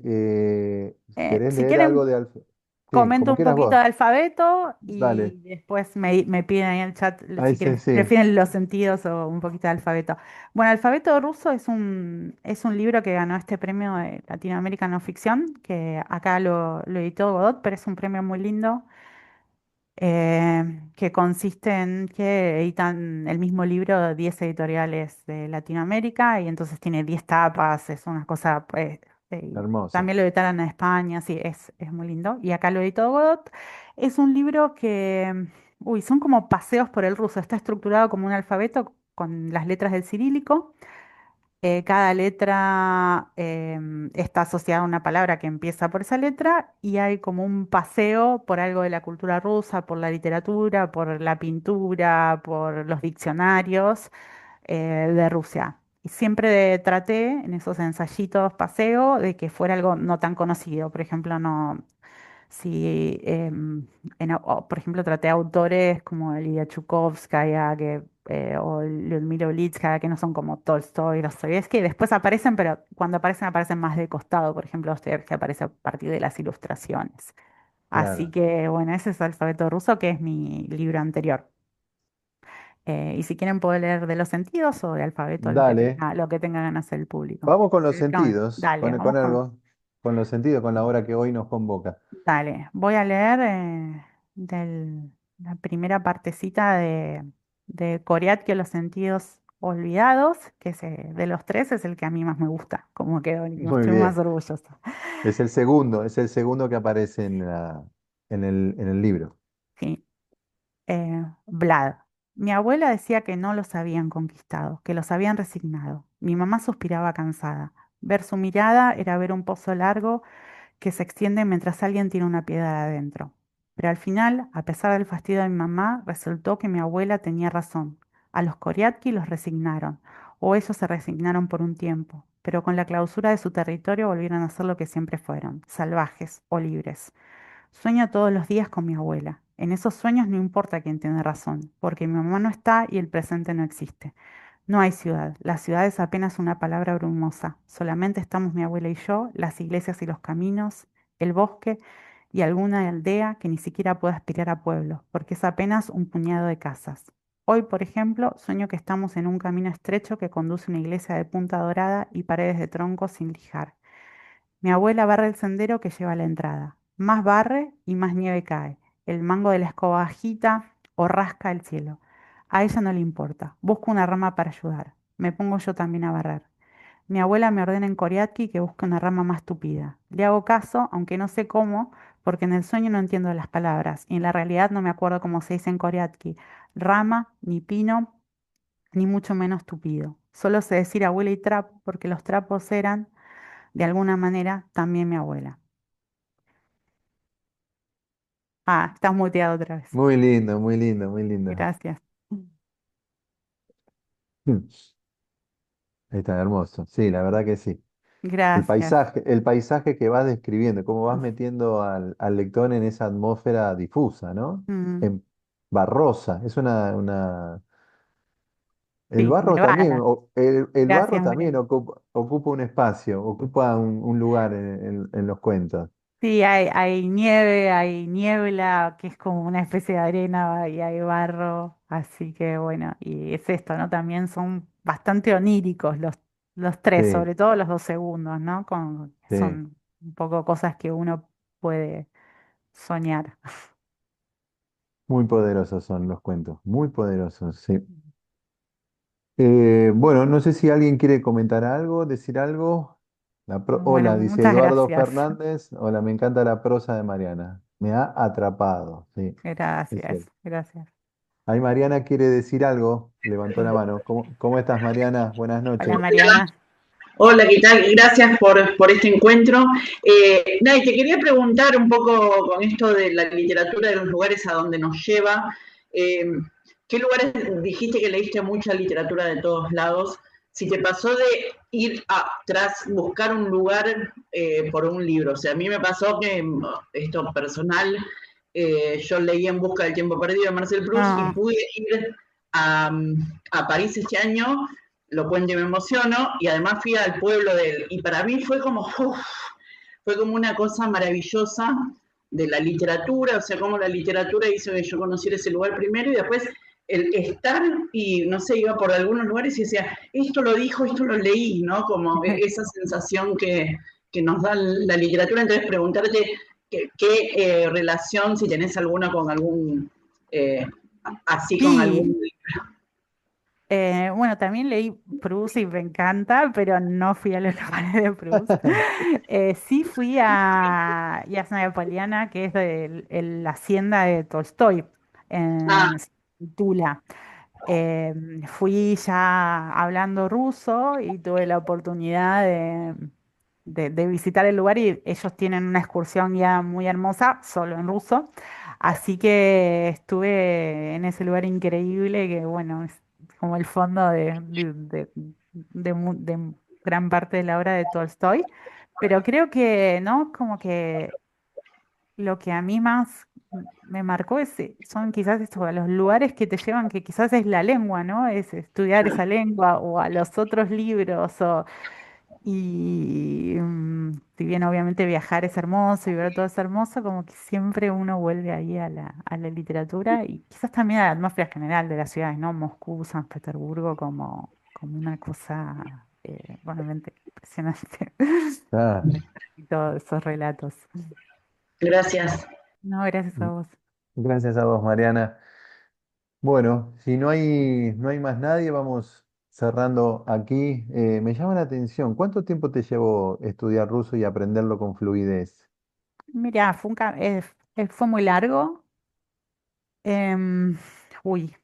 ¿Querés Si leer algo quieren, de alfabeto? Sí, comento como un quieras poquito vos. de alfabeto Dale. y después me piden ahí en el chat Ahí si sí, sí. prefieren los sentidos o un poquito de alfabeto. Bueno, Alfabeto Ruso es un libro que ganó este premio de Latinoamérica No Ficción, que acá lo editó Godot, pero es un premio muy lindo. Que consiste en que editan el mismo libro 10 editoriales de Latinoamérica y entonces tiene 10 tapas, es una cosa, pues, Hermoso. también lo editaron en España, sí, es muy lindo. Y acá lo editó Godot. Es un libro que, uy, son como paseos por el ruso, está estructurado como un alfabeto con las letras del cirílico. Cada letra está asociada a una palabra que empieza por esa letra y hay como un paseo por algo de la cultura rusa, por la literatura, por la pintura, por los diccionarios de Rusia. Y siempre traté en esos ensayitos paseo de que fuera algo no tan conocido. Por ejemplo, no, si, por ejemplo, traté autores como Lidia Chukovskaya o Lyudmila Ulitskaya, que no son como Tolstoy, Dostoyevsky, después aparecen, pero cuando aparecen, aparecen más de costado. Por ejemplo, Dostoyevsky aparece a partir de las ilustraciones. Así Claro. que, bueno, ese es Alfabeto Ruso, que es mi libro anterior. Y si quieren puedo leer de los sentidos o de alfabeto, Dale. lo que tenga ganas el público. Vamos con los sentidos, Dale, con vamos algo, con los sentidos, con la obra que hoy nos convoca. Dale, voy a leer la primera partecita de Coriat que los sentidos olvidados, que de los tres es el que a mí más me gusta, como quedó, el que Muy estoy más bien. orgullosa. Es el segundo que aparece en el libro. Sí, Vlad. Mi abuela decía que no los habían conquistado, que los habían resignado. Mi mamá suspiraba cansada. Ver su mirada era ver un pozo largo que se extiende mientras alguien tiene una piedra adentro. Pero al final, a pesar del fastidio de mi mamá, resultó que mi abuela tenía razón. A los Coriatki los resignaron, o ellos se resignaron por un tiempo, pero con la clausura de su territorio volvieron a ser lo que siempre fueron, salvajes o libres. Sueño todos los días con mi abuela. En esos sueños no importa quién tiene razón, porque mi mamá no está y el presente no existe. No hay ciudad. La ciudad es apenas una palabra brumosa. Solamente estamos mi abuela y yo, las iglesias y los caminos, el bosque y alguna aldea que ni siquiera puede aspirar a pueblo, porque es apenas un puñado de casas. Hoy, por ejemplo, sueño que estamos en un camino estrecho que conduce a una iglesia de punta dorada y paredes de troncos sin lijar. Mi abuela barre el sendero que lleva a la entrada. Más barre y más nieve cae. El mango de la escoba agita o rasca el cielo. A ella no le importa. Busco una rama para ayudar. Me pongo yo también a barrer. Mi abuela me ordena en Coriatki que busque una rama más tupida. Le hago caso, aunque no sé cómo, porque en el sueño no entiendo las palabras y en la realidad no me acuerdo cómo se dice en Coriatki. Rama, ni pino, ni mucho menos tupido. Solo sé decir abuela y trapo porque los trapos eran, de alguna manera, también mi abuela. Ah, estás muteado otra vez. Muy lindo, muy lindo, muy lindo. Gracias. Mm, está hermoso. Sí, la verdad que sí. Gracias. El paisaje que vas describiendo, cómo vas metiendo al lector en esa atmósfera difusa, ¿no? Mm, En barrosa. Es una... El sí, me barro también, barra. el barro Gracias, también Mariana. ocupa un espacio, ocupa un lugar en los cuentos. Sí, hay nieve, hay niebla, que es como una especie de arena, y hay barro, así que bueno, y es esto, ¿no? También son bastante oníricos los tres, Sí, sobre todo los dos segundos, ¿no? sí. Son un poco cosas que uno puede soñar. Muy poderosos son los cuentos, muy poderosos, sí. Bueno, no sé si alguien quiere comentar algo, decir algo. Bueno, Hola, dice muchas Eduardo gracias. Fernández. Hola, me encanta la prosa de Mariana. Me ha atrapado, sí, es Gracias, cierto. gracias. Ahí Mariana quiere decir algo, levantó la mano. ¿Cómo estás, Mariana? Buenas Hola, noches. Mariana. Hola, ¿qué tal? Gracias por este encuentro. Nay, te quería preguntar un poco con esto de la literatura, de los lugares a donde nos lleva. eh, ¿Qué lugares dijiste que leíste mucha literatura de todos lados? Si te pasó de ir tras buscar un lugar por un libro. O sea, a mí me pasó que esto personal, yo leí En busca del tiempo perdido de Marcel Proust y No, pude ir a, a París este año, lo cuento y me emociono, y además fui al pueblo de él. Y para mí fue como, fue como una cosa maravillosa de la literatura, o sea, como la literatura hizo que yo conociera ese lugar primero y después el estar y, no sé, iba por algunos lugares y decía, esto lo dijo, esto lo leí, ¿no? Como esa sensación que nos da la literatura. Entonces, preguntarte qué relación, si tenés alguna con algún, eh, así con sí. algún... Bueno, también leí Proust y me encanta, pero no fui a los lugares de Proust. Sí fui a Yasnaya Poliana, que es de la hacienda de Tolstoy, Ah, en Tula. Fui ya hablando ruso y tuve la oportunidad de visitar el lugar y ellos tienen una excursión ya muy hermosa, solo en ruso. Así que estuve en ese lugar increíble que, bueno, es como el fondo de gran parte de la obra de Tolstoy. Pero creo que, ¿no? Como que lo que a mí más me marcó son quizás estos, los lugares que te llevan, que quizás es la lengua, ¿no? Es estudiar esa lengua o a los otros libros. Y si bien obviamente viajar es hermoso y ver todo es hermoso, como que siempre uno vuelve ahí a la literatura y quizás también a la atmósfera general de las ciudades, ¿no? Moscú, San Petersburgo, como una cosa, realmente impresionante. Ah, Y todos esos relatos. gracias. No, gracias a vos. gracias a vos, Mariana. Bueno, si no hay más nadie, vamos cerrando aquí. Me llama la atención, ¿cuánto tiempo te llevó estudiar ruso y aprenderlo con fluidez? Mira, fue muy largo. Em, uy,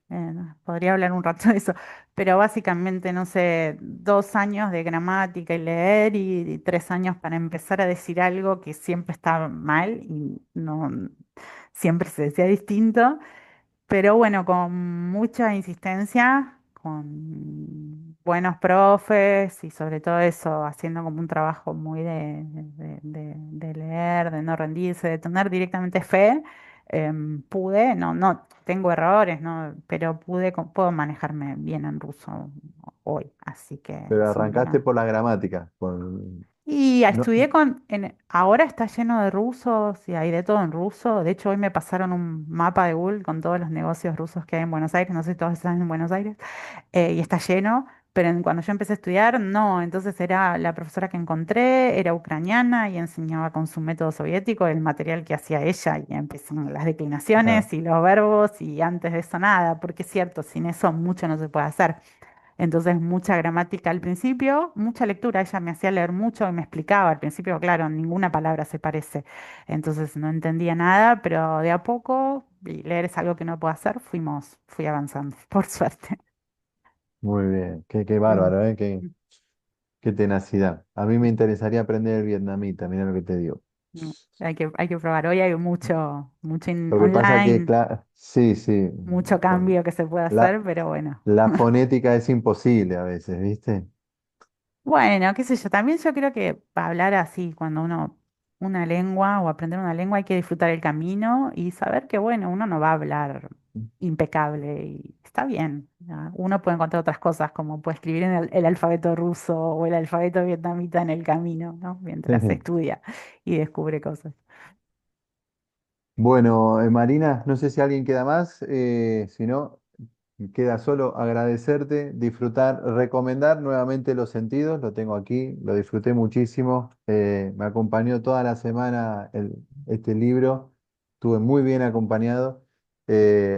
podría hablar un rato de eso, pero básicamente, no sé, 2 años de gramática y leer y 3 años para empezar a decir algo que siempre estaba mal y no siempre se decía distinto, pero bueno, con mucha insistencia, con buenos profes y sobre todo eso, haciendo como un trabajo muy de leer, de no rendirse, de tener directamente fe, pude, no, tengo errores, ¿no? Pero puedo manejarme bien en ruso hoy, así que Pero sin arrancaste drama. por la gramática. Y No, estudié ahora está lleno de rusos y hay de todo en ruso. De hecho, hoy me pasaron un mapa de Google con todos los negocios rusos que hay en Buenos Aires. No sé si todos están en Buenos Aires. Y está lleno. Pero cuando yo empecé a estudiar, no. Entonces era la profesora que encontré, era ucraniana y enseñaba con su método soviético el material que hacía ella. Y empezaron las ah, declinaciones y los verbos y antes de eso nada. Porque es cierto, sin eso mucho no se puede hacer. Entonces, mucha gramática al principio, mucha lectura. Ella me hacía leer mucho y me explicaba. Al principio, claro, ninguna palabra se parece. Entonces, no entendía nada, pero de a poco, y leer es algo que no puedo hacer, fui avanzando, por suerte. muy bien, qué Mm, bárbaro, ¿eh? Qué tenacidad. A mí me interesaría aprender el vietnamita, mira lo que te digo. mm. Hay que probar. Hoy hay mucho Lo que pasa que, online, sí, sí, mucho con cambio que se puede hacer, la, pero bueno. la fonética es imposible a veces, ¿viste? Bueno, qué sé yo, también yo creo que para hablar así, cuando una lengua o aprender una lengua hay que disfrutar el camino y saber que, bueno, uno no va a hablar impecable y está bien. ¿Ya? Uno puede encontrar otras cosas, como puede escribir en el alfabeto ruso o el alfabeto vietnamita en el camino, ¿no? Mientras se estudia y descubre cosas. Bueno, Marina, no sé si alguien queda más, si no, queda solo agradecerte, disfrutar, recomendar nuevamente Los Sentidos, lo tengo aquí, lo disfruté muchísimo, me acompañó toda la semana este libro, estuve muy bien acompañado.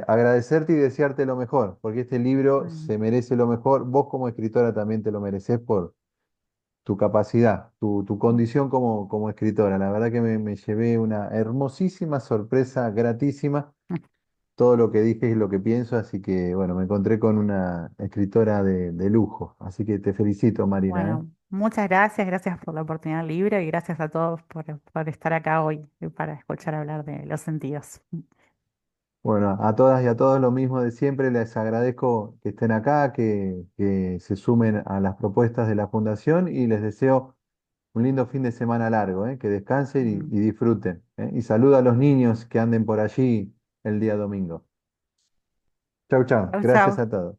Agradecerte y desearte lo mejor, porque este libro Bueno, se merece lo mejor, vos como escritora también te lo mereces por tu capacidad, tu condición como escritora. La verdad que me llevé una hermosísima sorpresa, gratísima, todo lo que dije es lo que pienso, así que bueno, me encontré con una escritora de lujo, así que te felicito, Marina, ¿eh? bueno, muchas gracias, gracias por la oportunidad del libro y gracias a todos por estar acá hoy para escuchar hablar de los sentidos. Bueno, a todas y a todos lo mismo de siempre, les agradezco que estén acá, que se sumen a las propuestas de la Fundación y les deseo un lindo fin de semana largo, ¿eh? Que descansen Mm. y disfruten, ¿eh? Y saluda a los niños que anden por allí el día domingo. Chau, chau. Chau, Gracias chau. a todos.